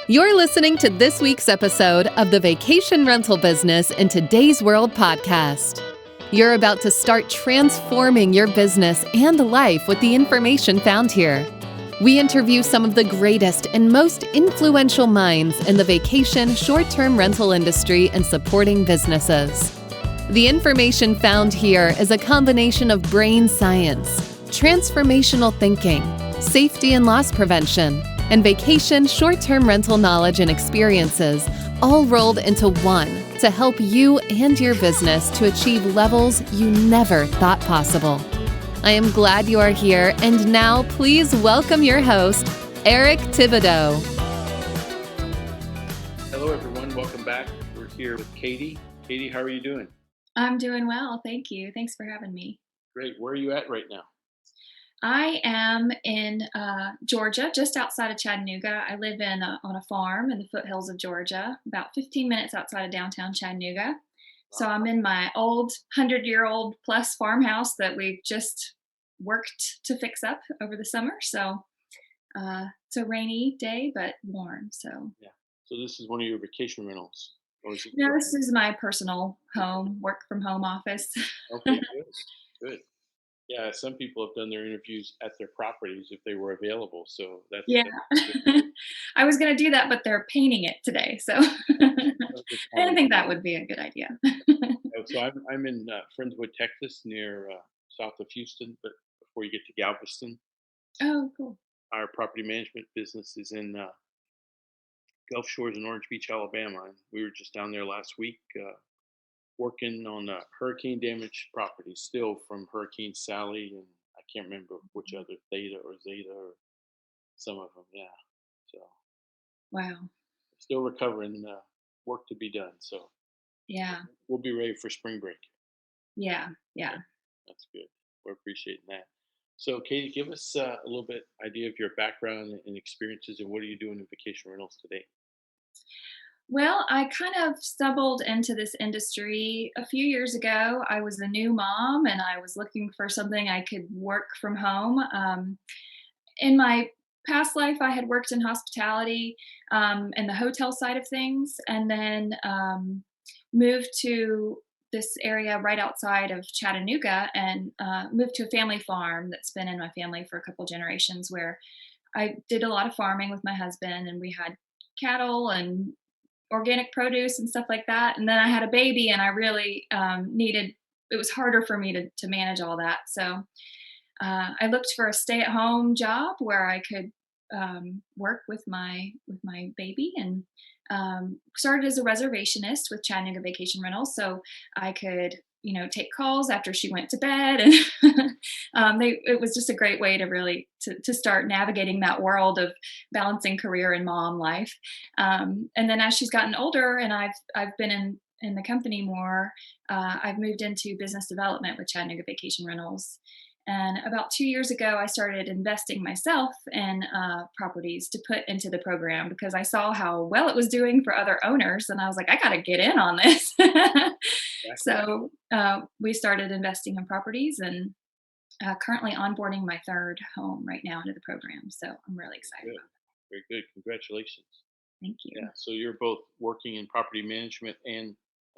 You're listening to this week's episode of the Vacation Rental Business in Today's World podcast. You're about to start transforming your business and life with the information found here. We interview some of the greatest and most influential minds in the vacation short-term rental industry and supporting businesses. The information found here is a combination of brain science, transformational thinking, safety and loss prevention, and vacation short-term rental knowledge and experiences, all rolled into one to help you and your business to achieve levels you never thought possible. I am glad you are here, and now please welcome your host, Eric Thibodeau. Hello, everyone. Welcome back. We're here with Katie. Katie, how are you doing? I'm doing well, thank you. Thanks for having me. Great. Where are you at right now? I am in Georgia, just outside of Chattanooga. I live on a farm in the foothills of Georgia, about 15 minutes outside of downtown Chattanooga. So I'm in my old 100-year-old plus farmhouse that we've just worked to fix up over the summer. So it's a rainy day, but warm. So Yeah. So this is one of your vacation rentals, or is it? no, this is my personal home, work from home office. Okay, good. Good. Yeah, some people have done their interviews at their properties if they were available. So Yeah. that's good. I was gonna do that, but they're painting it today, so Good I didn't timing. think that would be a good idea. So I'm in Friendswood, Texas, near south of Houston, but before you get to Galveston. Oh, cool. Our property management business is in Gulf Shores in Orange Beach, Alabama. And we were just down there last week working on hurricane damaged properties still from Hurricane Sally. And I can't remember which other Theta or Zeta or some of them. Yeah. So Wow. still recovering, work to be done. So Yeah. we'll be ready for spring break. Yeah. Yeah. That's good. We're appreciating that. So, Katie, give us a little bit idea of your background and experiences, and what are you doing in vacation rentals today? Well, I kind of stumbled into this industry a few years ago. I was a new mom, and I was looking for something I could work from home. In my past life, I had worked in hospitality and the hotel side of things, and then moved to this area right outside of Chattanooga and moved to a family farm that's been in my family for a couple generations, where I did a lot of farming with my husband, and we had cattle and organic produce and stuff like that. And then I had a baby, and I really needed. It was harder for me to manage all that, so I looked for a stay-at-home job where I could work with my baby, and started as a reservationist with Chattanooga Vacation Rentals, so I could take calls after she went to bed, and it was just a great way to really to start navigating that world of balancing career and mom life. And then as she's gotten older, and I've been in the company more, I've moved into business development with Chattanooga Vacation Rentals. And about 2 years ago, I started investing myself in properties to put into the program because I saw how well it was doing for other owners. And I was like, I got to get in on this. Exactly. So we started investing in properties, and currently onboarding my third home right now into the program. So I'm really excited Good. about Very good. Congratulations. that. Thank Yeah. you. So you're both working in property management and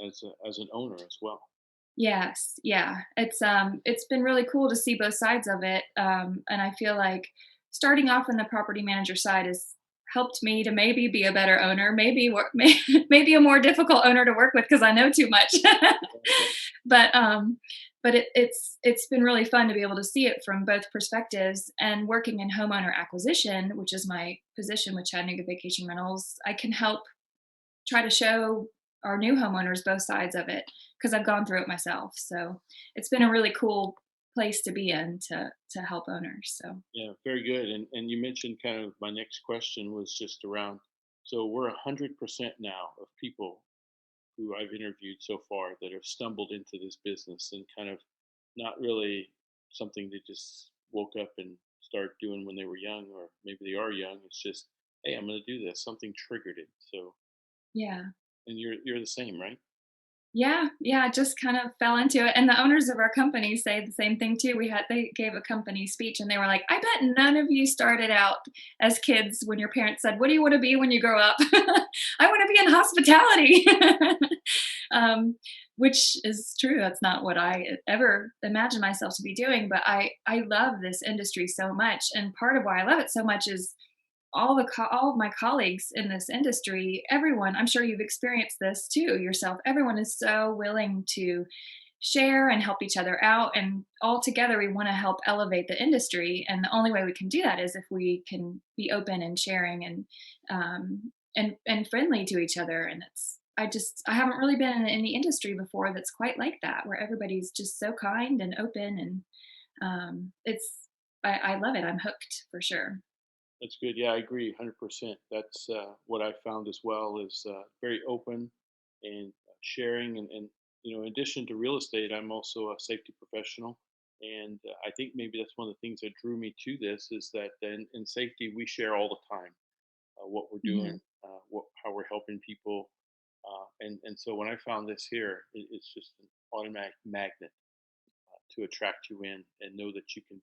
as an owner as well. Yes, yeah. It's been really cool to see both sides of it. And I feel like starting off in the property manager side has helped me to maybe be a better owner, maybe maybe a more difficult owner to work with because I know too much. Exactly. but it's been really fun to be able to see it from both perspectives. And working in homeowner acquisition, which is my position with Chattanooga Vacation Rentals, I can help try to show our new homeowners both sides of it because I've gone through it myself. So it's been a really cool place to be in to help owners. So Yeah. Very good. And you mentioned kind of my next question was just around. So we're 100% now of people who I've interviewed so far that have stumbled into this business and kind of not really something they just woke up and started doing when they were young, or maybe they are young. It's just, hey, I'm going to do this. Something triggered it. So, yeah. and you're the same, right? Yeah, yeah, I just kind of fell into it, and the owners of our company say the same thing too. They gave a company speech, and they were like, "I bet none of you started out as kids when your parents said, 'What do you wanna be when you grow up?' I wanna be in hospitality." Um, which is true, that's not what I ever imagined myself to be doing, but I love this industry so much, and part of why I love it so much is all of my colleagues in this industry, everyone, I'm sure you've experienced this too yourself. Everyone is so willing to share and help each other out, and all together we want to help elevate the industry. And the only way we can do that is if we can be open and sharing and friendly to each other. And I haven't really been in any industry before that's quite like that, where everybody's just so kind and open, and it's I love it. I'm hooked for sure. That's good. Yeah, I agree 100%. That's what I found as well is very open and sharing. And, in addition to real estate, I'm also a safety professional. And I think maybe that's one of the things that drew me to this is that in safety, we share all the time what we're doing, Mhm. how we're helping people. And so when I found this here, it's just an automatic magnet to attract you in and know that you can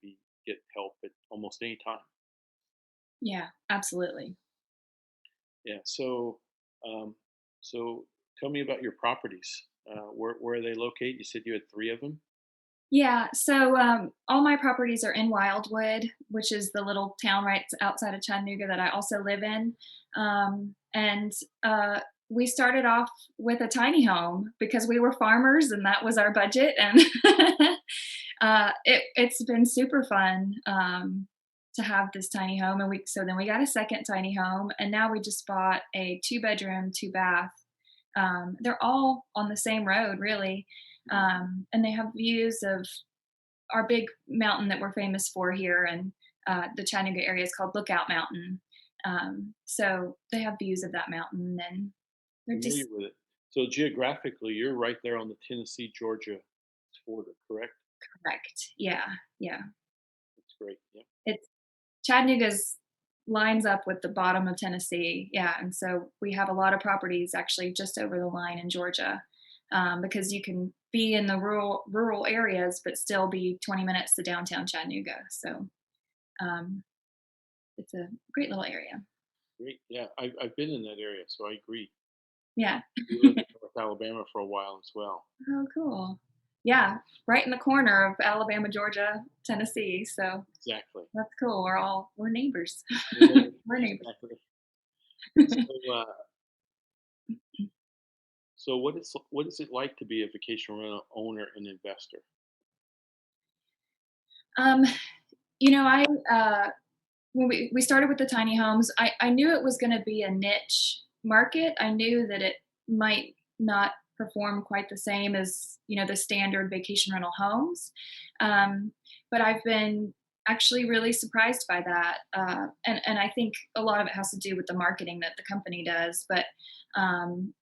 get help at almost any time. Yeah, absolutely. Yeah. Um, so tell me about your properties. Where are they located? You said you had three of them. Yeah, so all my properties are in Wildwood, which is the little town right outside of Chattanooga that I also live in. And we started off with a tiny home because we were farmers and that was our budget. And it's been super fun to have this tiny home. And so then we got a second tiny home, and now we just bought a 2 bedroom, 2 bath. They're all on the same road, really, and they have views of our big mountain that we're famous for here, and the Chattanooga area is called Lookout Mountain. So they have views of that mountain, and they're Familiar just with it. So geographically, you're right there on the Tennessee Georgia border, correct? correct. Yeah, yeah. That's great. Yeah. It's Chattanooga's lines up with the bottom of Tennessee. Yeah, and so we have a lot of properties actually just over the line in Georgia, because you can be in the rural areas but still be 20 minutes to downtown Chattanooga. So um, it's a great little area. Great. Yeah. I've been in that area, so I agree. Yeah. We lived in North Alabama for a while as well. Oh, cool. Yeah, right in the corner of Alabama, Georgia, Tennessee. So Exactly. that's cool. We're neighbors. We're neighbors. We're neighbors. Exactly. So, so what is it like to be a vacation rental owner and investor? um, I when we started with the tiny homes, I knew it was going to be a niche market. I knew that it might not perform quite the same as the standard vacation rental homes, but I've been actually really surprised by that, and I think a lot of it has to do with the marketing that the company does. But um,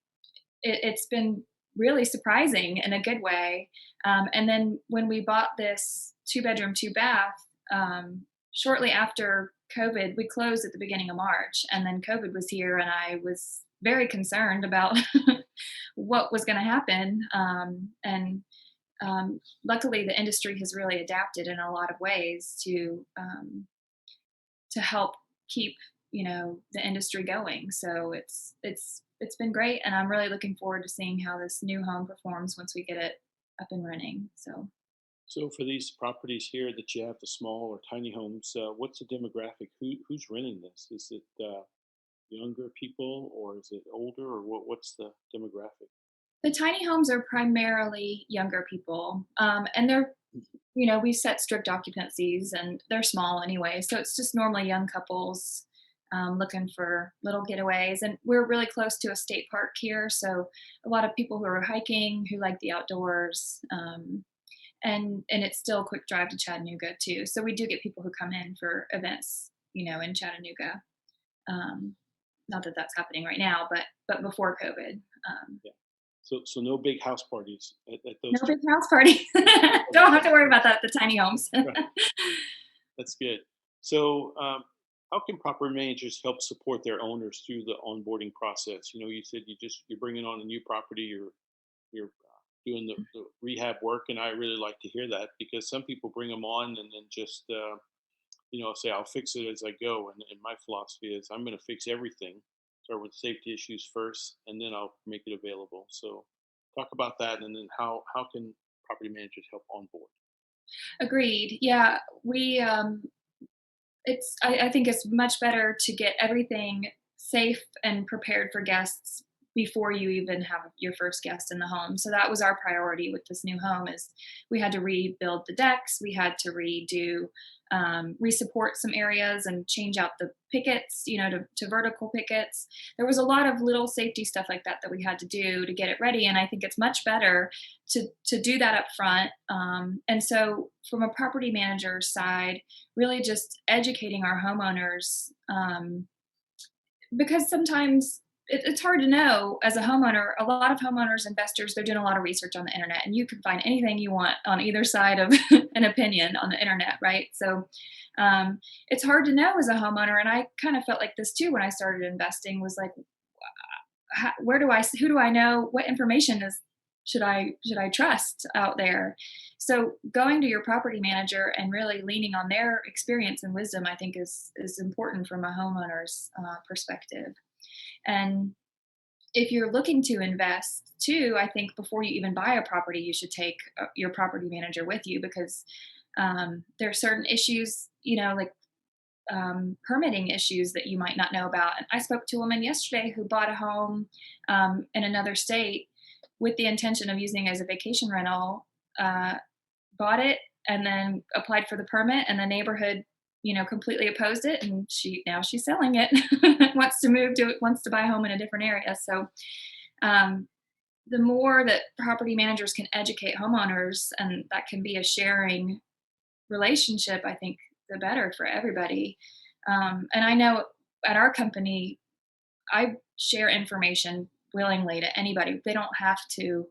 it's been really surprising in a good way. And then when we bought this 2 bedroom, 2 bath, shortly after COVID, we closed at the beginning of March, and then COVID was here, and I was very concerned about what was going to happen. And luckily, the industry has really adapted in a lot of ways to help keep the industry going. So it's been great, and I'm really looking forward to seeing how this new home performs once we get it up and running. So So for these properties here that you have, the small or tiny homes, what's the demographic? Who's renting this? Is it younger people or is it older or what's the demographic? the tiny homes are primarily younger people, and we set strict occupancies, and they're small anyway, so it's just normally young couples looking for little getaways. And we're really close to a state park here, so a lot of people who are hiking, who like the outdoors. And it's still a quick drive to Chattanooga too. So we do get people who come in for events, in Chattanooga. Um, Not that that's happening right now, but before COVID. Yeah. So no big house parties at those No two. big house party. Don't have to worry about that at the tiny homes. Right. That's good. So how can property managers help support their owners through the onboarding process? You said you're bringing on a new property. You're you're doing the rehab work, and I really like to hear that because some people bring them on and then just say I'll fix it as I go. And my philosophy is I'm going to fix everything. Start with safety issues first, and then I'll make it available. So talk about that, and then how can property managers help on board? Agreed. Yeah, I think it's much better to get everything safe and prepared for guests before you even have your first guest in the home. So that was our priority with this new home is we had to rebuild the decks, we had to redo resupport some areas and change out the pickets, to vertical pickets. There was a lot of little safety stuff like that that we had to do to get it ready, and I think it's much better to do that up front. And so from a property manager side, really just educating our homeowners, because sometimes it's hard to know as a homeowner. A lot of homeowners, investors, they're doing a lot of research on the internet, and you can find anything you want on either side of an opinion on the internet, right? So it's hard to know as a homeowner, and I kind of felt like this too when I started investing. Was like, who do I know? What information is should I trust out there? So going to your property manager and really leaning on their experience and wisdom, I think is important from a homeowner's perspective. And if you're looking to invest too, I think before you even buy a property, you should take your property manager with you because there are certain issues, like permitting issues that you might not know about. And I spoke to a woman yesterday who bought a home in another state with the intention of using it as a vacation rental, uh, bought it and then applied for the permit, and the neighborhood, completely opposed it. And she's selling it, wants to buy a home in a different area. So um, the more that property managers can educate homeowners, and that can be a sharing relationship, I think the better for everybody. And I know at our company, I share information willingly to anybody. They don't have to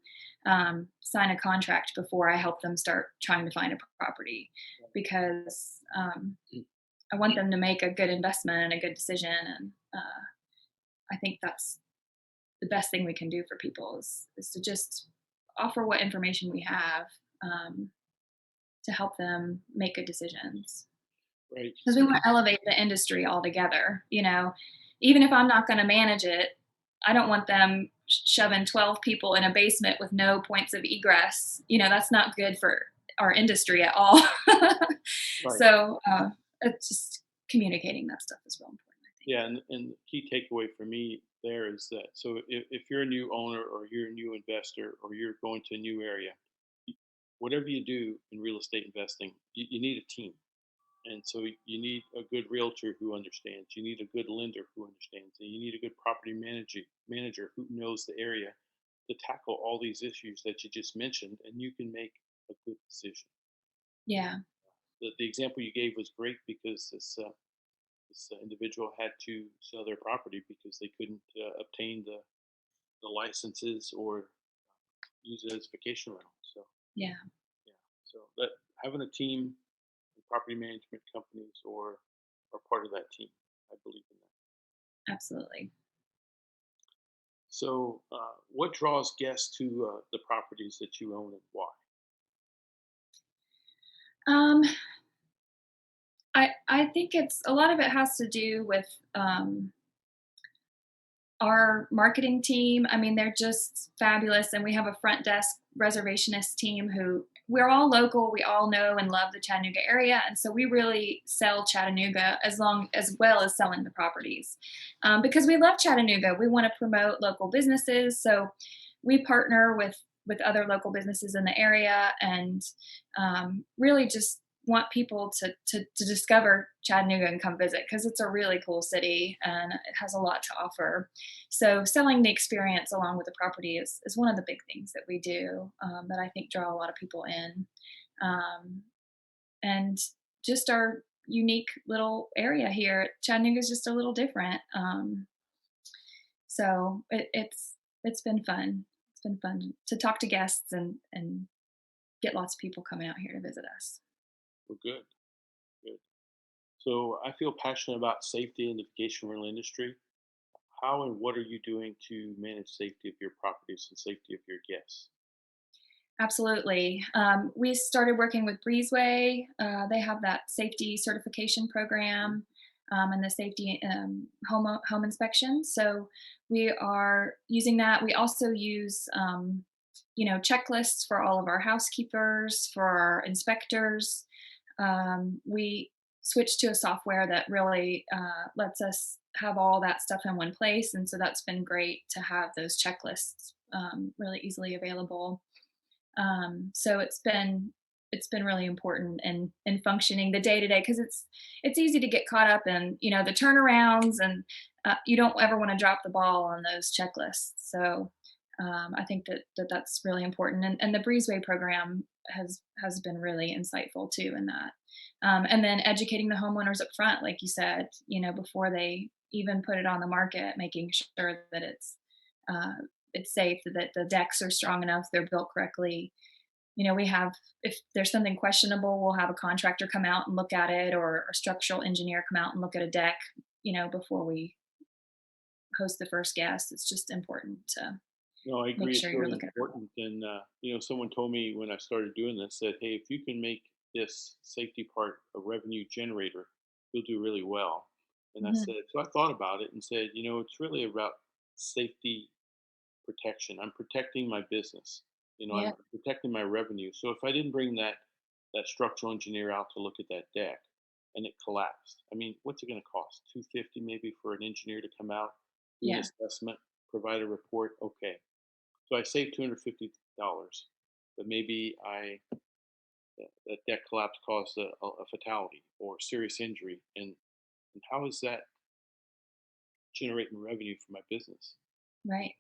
sign a contract before I help them start trying to find a property because I want them to make a good investment and a good decision. And I think that's the best thing we can do for people is to just offer what information we have um, to help them make good decisions. Right. Because we want to elevate the industry altogether. Even if I'm not going to manage it, I don't want them shoving 12 people in a basement with no points of egress. That's not good for our industry at all. Right. So it's just communicating that stuff is real important, I think. Yeah, and the key takeaway for me there is that so if you're a new owner or you're a new investor or you're going to a new area, y- whatever you do in real estate investing, you need a team. And so you need a good realtor who understands. You need a good lender who understands. And you need a good property manager who knows the area to tackle all these issues that you just mentioned, and you can make a good decision. Yeah. The example you gave was great because this individual had to sell their property because they couldn't obtain the licenses or use it as vacation rental. So Yeah. yeah, so that having a team, property management companies, or are part of that team, I believe in that. Absolutely. So, what draws guests to the properties that you own and why? Um, I think it's a lot of it has to do with our marketing team. I mean, they're just fabulous. And we have a front desk reservationist team who we're all local. We all know and love the Chattanooga area. And so we really sell Chattanooga as well as selling the properties because we love Chattanooga. We want to promote local businesses. So we partner with other local businesses in the area and really just want people to discover Chattanooga and come visit because it's a really cool city and it has a lot to offer. So selling the experience along with the property is one of the big things that we do that I think draw a lot of people in. Um, and just our unique little area here. Chattanooga is just a little different. So it's been fun. It's been fun to talk to guests and get lots of people coming out here to visit us. Well, good, good. So, I feel passionate about safety in the vacation rental industry. how and what are you doing to manage safety of your properties and safety of your guests? Absolutely. We started working with Breezeway. They have that safety certification Mhm. program and the safety home inspection. So we are using that. We also use, checklists for all of our housekeepers, for our inspectors. We switched to a software that really lets us have all that stuff in one place, and so that's been great to have those checklists really easily available. So it's been really important in functioning the day to day, because it's easy to get caught up in the turnarounds, and you don't ever want to drop the ball on those checklists. So I think that's really important, and the Breezeway program has been really insightful too in that. And then educating the homeowners up front, like you said, before they even put it on the market, making sure that uh, it's safe, that the decks are strong enough, they're built correctly. We have, if there's something questionable, we'll have a contractor come out and look at it, or a structural engineer come out and look at a deck, before we host the first guest. It's just important to No, I make agree. sure It's you're really looking at it. important. And, someone told me when I started doing this that, hey, if you can make this safety part a revenue generator, you'll do really well. And I Mhm. said, so I thought about it and said, it's really about safety protection. I'm protecting my business. Yeah, I'm protecting my revenue. So if I didn't bring that structural engineer out to look at that deck and it collapsed, I mean, what's it going to cost? 250 maybe for an engineer to come out, do an yeah, assessment, provide a report. Okay, so I saved $250, but maybe that debt collapse caused a fatality or serious injury, and how is that generating revenue for my business? right.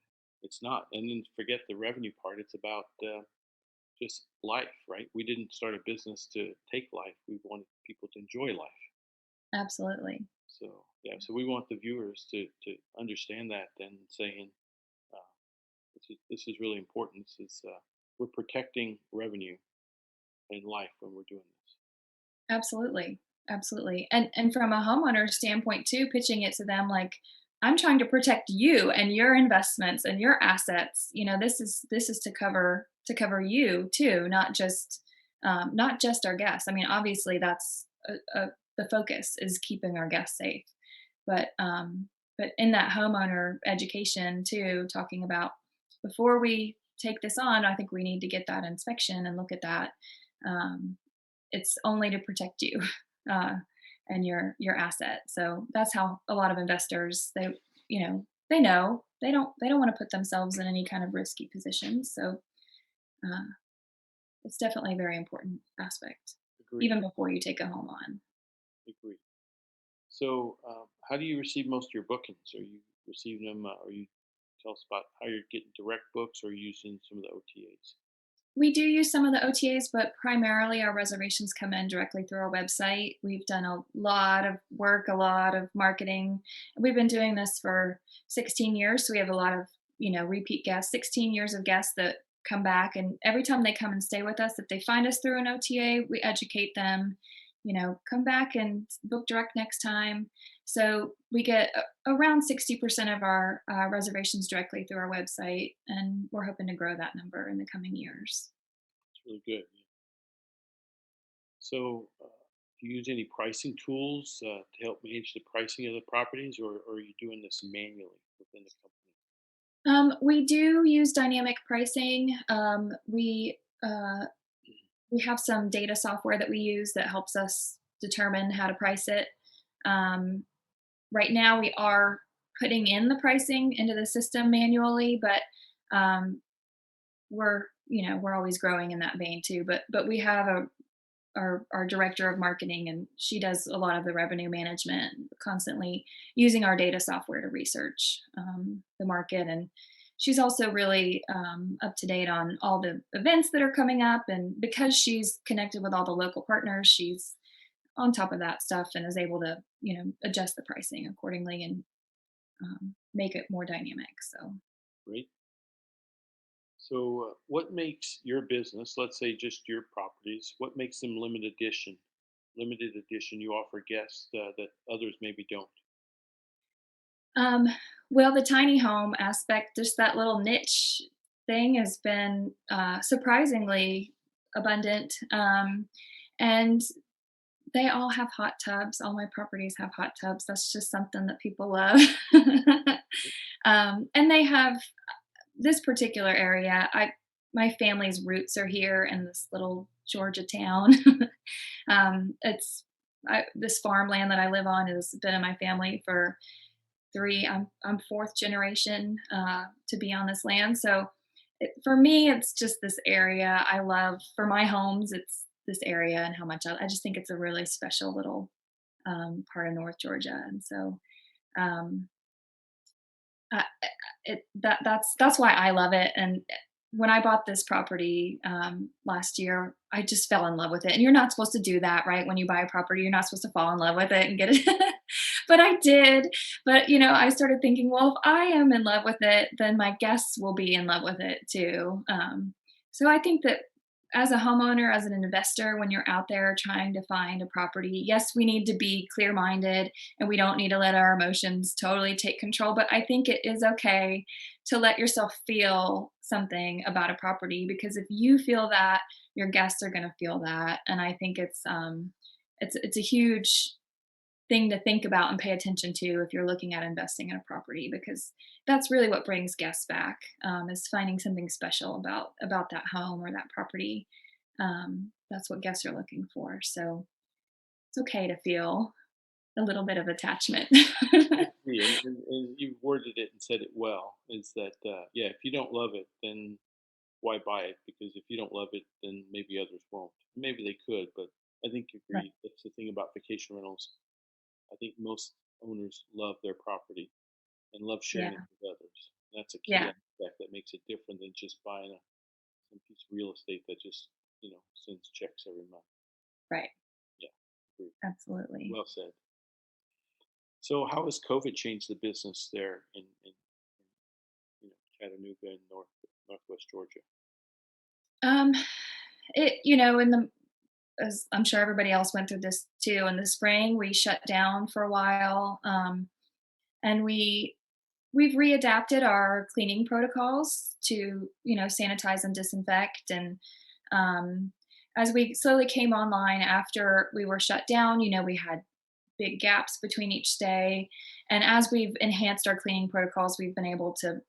It's not. And then forget the revenue part. It's about just life, right? We didn't start a business to take life. We wanted people to enjoy life. Absolutely. So yeah, so we want the viewers to understand that and saying uh, this is really important. This is we're protecting revenue in life when we're doing this. Absolutely. Absolutely. And from a homeowner standpoint too, pitching it to them like, I'm trying to protect you and your investments and your assets. This is to cover you too, not just our guests. I mean, obviously that's the focus is keeping our guests safe. But in that homeowner education too, talking about, before we take this on, I think we need to get that inspection and look at that. Um, it's only to protect you uh, and your asset. So that's how a lot of investors, they don't want to put themselves in any kind of risky positions. So uh, it's definitely a very important aspect, Agreed. even before you take a home on. Agreed. So, how do you receive most of your bookings? Are you receiving them? Are you tell us about how you're getting direct books, or using some of the OTAs? We do use some of the OTAs, but primarily our reservations come in directly through our website. We've done a lot of work, a lot of marketing. We've been doing this for 16 years, so we have a lot of, repeat guests, 16 years of guests that come back, and every time they come and stay with us, if they find us through an OTA, we educate them, come back and book direct next time. So we get around 60% of our reservations directly through our website, and we're hoping to grow that number in the coming years. It's really good. Yeah. So, do you use any pricing tools to help manage the pricing of the properties, or are you doing this manually within the company? We do use dynamic pricing. We have some data software that we use that helps us determine how to price it. Um, right now, we are putting in the pricing into the system manually, but um, we're always growing in that vein too. But we have our director of marketing, and she does a lot of the revenue management, constantly using our data software to research the market. And she's also really up to date on all the events that are coming up, and because she's connected with all the local partners, she's on top of that stuff and is able to adjust the pricing accordingly, and make it more dynamic. So Great. So, what makes your business, let's say just your properties, what makes them limited edition? Limited edition you offer guests that others maybe don't. Um, Well, the tiny home aspect, just that little niche thing has been, surprisingly abundant, and they all have hot tubs. All my properties have hot tubs. That's just something that people love. And they have this particular area. I My family's roots are here in this little Georgia town. It's this farmland that I live on has been in my family for three. I'm fourth generation to be on this land. So for me, it's just this area I love. For my homes, it's this area and how much I just think it's a really special little part of North Georgia. And so um, I, that's why I love it. And when I bought this property last year, I just fell in love with it. And you're not supposed to do that, right? When you buy a property, you're not supposed to fall in love with it and get it. But I did. But I started thinking, well, if I am in love with it, then my guests will be in love with it too. So I think that as a homeowner, as an investor, when you're out there trying to find a property, yes, we need to be clear minded and we don't need to let our emotions totally take control. But I think it is okay to let yourself feel something about a property, because if you feel that, your guests are going to feel that. And I think it's a huge thing to think about and pay attention to if you're looking at investing in a property, because that's really what brings guests back, is finding something special about that home or that property. That's what guests are looking for. So it's okay to feel a little bit of attachment. agree, and you worded it and said it well. Is that yeah? If you don't love it, then why buy it? Because if you don't love it, then maybe others won't. Maybe they could, but I think you Right. agree. That's the thing about vacation rentals. I think most owners love their property and love sharing it Yeah. with others. That's a key Yeah. aspect that makes it different than just buying some piece of real estate that just sends checks every month. Right. Yeah, agreed. Absolutely. Well said. So, how has COVID changed the business there in Chattanooga and Northwest Georgia? Um, in the as I'm sure everybody else went through this too. In the spring, we shut down for a while, and we've readapted our cleaning protocols to sanitize and disinfect. And um, as we slowly came online after we were shut down, we had big gaps between each stay. And as we've enhanced our cleaning protocols, we've been able to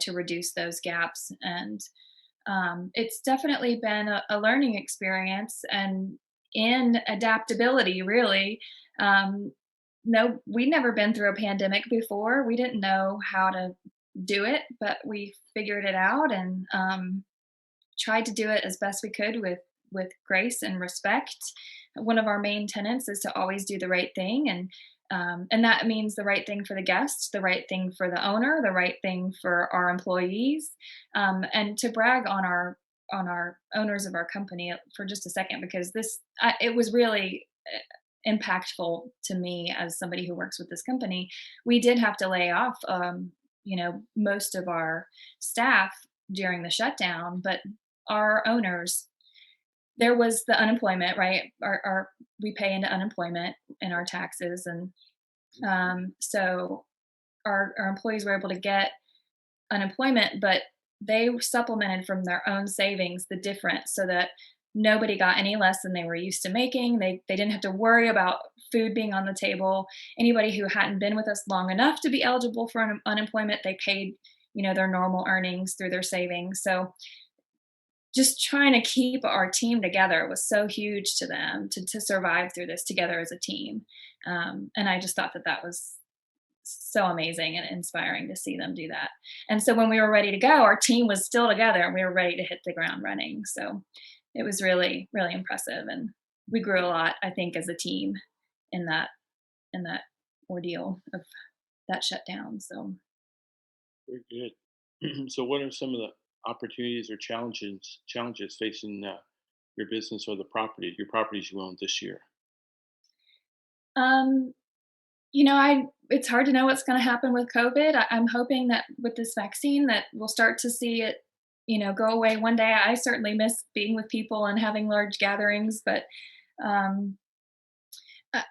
to reduce those gaps. And it's definitely been a learning experience and in adaptability, really. Um, no, we'd never been through a pandemic before. We didn't know how to do it, but we figured it out and tried to do it as best we could with grace and respect. One of our main tenets is to always do the right thing, and that means the right thing for the guest, the right thing for the owner, the right thing for our employees, and to brag on our owners of our company for just a second, because it was really impactful to me as somebody who works with this company. We did have to lay off, most of our staff during the shutdown, but our owners, there was the unemployment, right? We pay into unemployment in our taxes, and so our employees were able to get unemployment, but they supplemented from their own savings the difference, so that nobody got any less than they were used to making. They didn't have to worry about food being on the table. Anybody who hadn't been with us long enough to be eligible for unemployment, they paid their normal earnings through their savings. So just trying to keep our team together was so huge to them, to survive through this together as a team. And I just thought that was so amazing and inspiring to see them do that. And so when we were ready to go, our team was still together and we were ready to hit the ground running. So it was really, really impressive. And we grew a lot, I think, as a team in that ordeal of that shutdown. So Very good. So, what are some of the opportunities or challenges facing your business or your properties you own this year? um I it's hard to know what's going to happen with COVID. I'm hoping that with this vaccine that we'll start to see it, go away one day. I certainly miss being with people and having large gatherings, but um,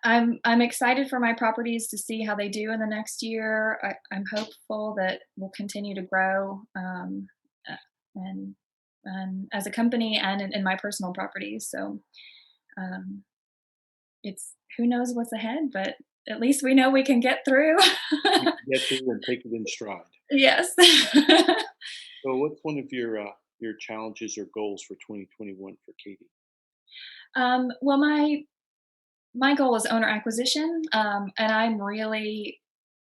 I'm excited for my properties to see how they do in the next year. I'm hopeful that we'll continue to grow, uh, and as a company and in my personal properties. So um, it's who knows what's ahead, but at least we know we can get through. You can get through and take it in stride. Yes. So, what's one of your challenges or goals for 2021 for Katie? Well, my goal is owner acquisition, and I'm really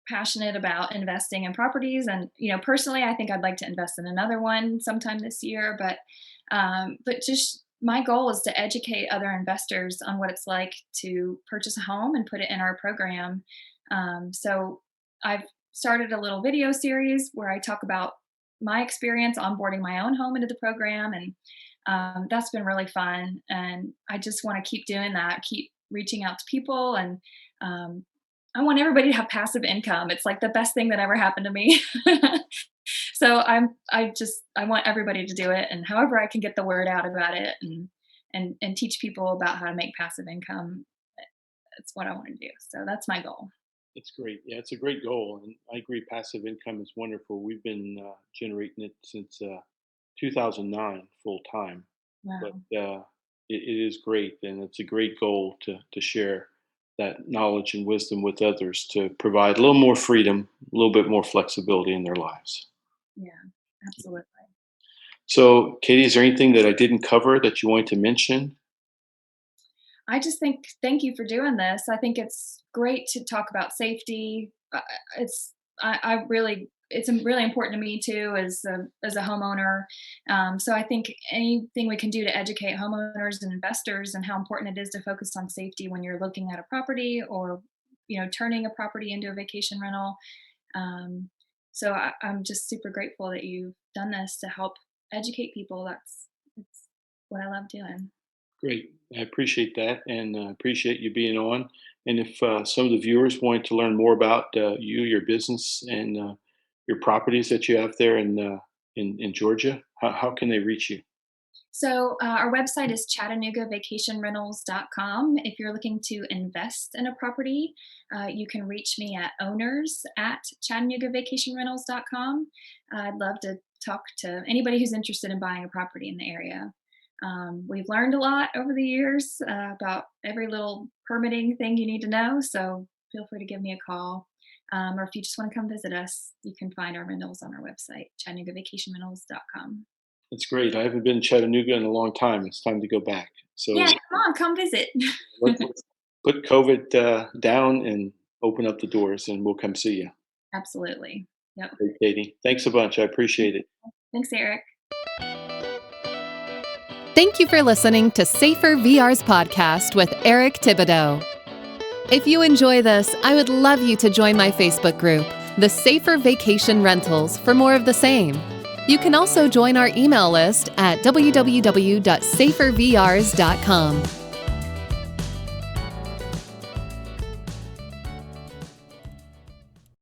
passionate about investing in properties. And personally, I think I'd like to invest in another one sometime this year. But just my goal is to educate other investors on what it's like to purchase a home and put it in our program. So I've started a little video series where I talk about my experience onboarding my own home into the program, and that's been really fun. And I just want to keep doing that, keep reaching out to people, and um, I want everybody to have passive income. It's like the best thing that ever happened to me. So I want everybody to do it, and however I can get the word out about it, and teach people about how to make passive income. That's what I want to do. So that's my goal. It's great. Yeah, it's a great goal, and I agree. Passive income is wonderful. We've been generating it since 2009 full time, but Wow. it is great, and it's a great goal to share that knowledge and wisdom with others to provide a little more freedom, a little bit more flexibility in their lives. Yeah, absolutely. So, Katie, is there anything that I didn't cover that you wanted to mention? I just think thank you for doing this. I think it's great to talk about safety. It's I really it's really important to me too as a homeowner. So I think anything we can do to educate homeowners and investors and how important it is to focus on safety when you're looking at a property or turning a property into a vacation rental. Um, so I'm just super grateful that you've done this to help educate people. It's what I love doing. Great. I appreciate that and appreciate you being on. And if some of the viewers wanted to learn more about you, your business, and your properties that you have there in Georgia, how can they reach you? So, our website is ChattanoogaVacationRentals.com. If you're looking to invest in a property, you can reach me at owners@ChattanoogaVacationRentals.com. I'd love to talk to anybody who's interested in buying a property in the area. We've learned a lot over the years about every little permitting thing you need to know, so feel free to give me a call. Or if you just want to come visit us, you can find our rentals on our website, ChattanoogaVacationRentals.com. That's great. I haven't been to Chattanooga in a long time. It's time to go back. Yeah, So come on, come visit. let's put COVID down and open up the doors, and we'll come see you. Absolutely. Yep. Great, Katie. Thanks a bunch. I appreciate it. Thanks, Eric. Thank you for listening to Safer VR's podcast with Eric Thibodeau. If you enjoy this, I would love you to join my Facebook group, The Safer Vacation Rentals, for more of the same. You can also join our email list at www.safervrs.com.